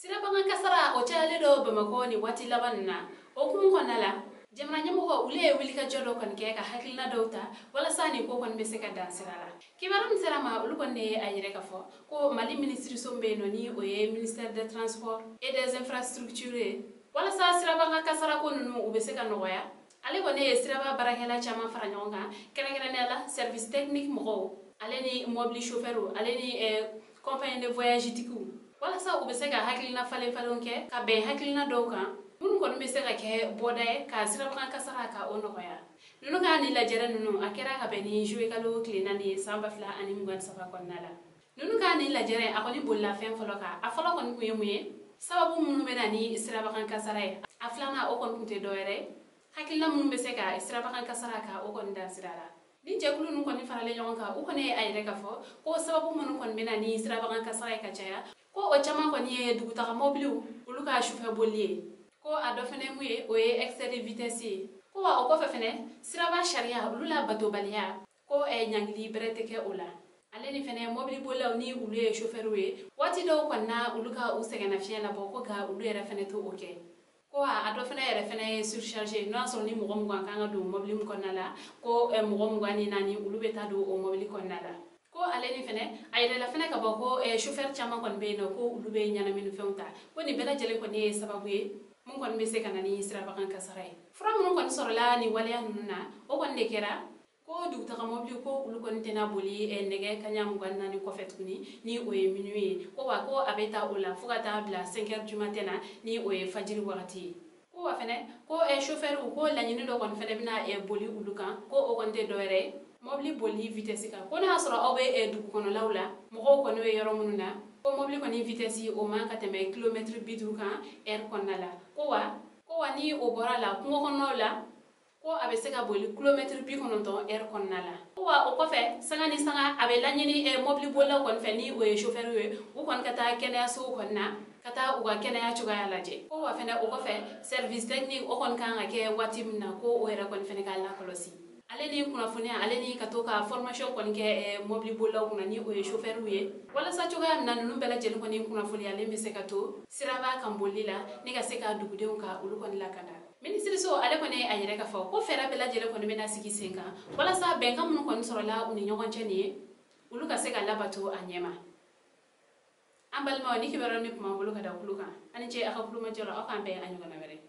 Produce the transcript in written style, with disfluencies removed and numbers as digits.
Sira banga kasara o chale do Bamako ni wati labanna o kum konala jamna nyamo ule wili ka jodo kan ke ka hakilna dawta wala sani ko kon be se ka dansirala kibaram serama ulu kon ne ayire ka fo ko mali ministre sombe no ni o ye ministère des transports et des infrastructures wala sa sira banga kasara ko nunu ube se ka noya ale ko ne sira ba barakela chama fara nyonga kene kene la service technique mo ale ni mobile chauffeur ale ni compagnie de voyage tiku wala sa ube se ka hakilna falonke ka be hakilna dawka mun kon be se ka ke boday ka sira banga kasara ka onoya nunu ka ni la jere nunu akera ka be ni jouer kalo klina ni samba fla ani mugwan saba kon nala nunu ka ni la jere akoni bolla fen foloka afolo kon kuyemuye sababu munu be nani sira banga kasara aflana o kon kunte doere hakilna munu be se ka sira banga kasara ka o kon da sirala ni jekulu nun kon farale nyonka o kon e ayre ka fo ko sababu munu kon be nani sira banga kasara ka chaya ko o chama kon ye duguta ka mobilu uluka chauffeur bollier ko ado fene muye o ye excès de vitesse ko wa o ko fene siraba sharia lula bato balia ko e nyangli brete ke ola ale ni fene mobile bola ni ulu chauffeur we wati do ko na uluka usegena fiela boko ga ulu era fene to oke ko ado fene era fene surcharger non so ni mo ngwa kanga do mobile ko nala ko e mo ngwa ni nani ulu beta do o mobile ko nala ko ale ni fene ayre la fene ka boko e chauffeur chama kon be no ko ulu be nyana min feunta ko ni bela jele ko ni sababu mun kon be se kana ni sira bakan kasaray fra mun kon sorola ni waliya nunna o kon de kera ko du ta mobile ko ulu kon tena boli e nege kanya mun ganna ni ko fetuni ni o e minuit ko wa ko abeta ola fuga ta bla 5h du matin ni o e fajiri wakati ko wa fene ko e chauffeur ko la ni do kon fene bina e boli ulu kan ko o kon de doere mobile boli vitesse ka ko na soro obe e du kono lawla mo ko no e yoro mununa ko mobile ko ni vitesse o man ka teme kilometre bidu kan kon nala ko wa ni o bora la ko kono la ko abe se ka boli kilometre bi kono to kon nala ko wa o ko fe sanga ni sanga abe la ni e mobile bola kon fe ni o e chauffeur we o kon kata kene aso kon na kata uga kene ya chuga ya laje ko wa fene o ko fe service technique o kon kan ke watim na ko o era kon fene ka la kolosi ale ni kuna funia ale ni katoka formation kon ke mobile bola kuna ni o chauffeur we wala sa chuga na nunu bela jeli kon ni kuna fulia le mi se kato siraba kambolila ni ka se ka dugude ka ulu kon la kanda ministre so ale kon e ayere ka fo ko fera bela jeli kon be na sigi senka wala sa ben kam mun kon sorola uni nyogon cheni ulu ka se ka labato anyema ambal ma ni ki bero ni kuma bulu ka da kuluka ani che aka kuluma jelo aka be anyu kana mere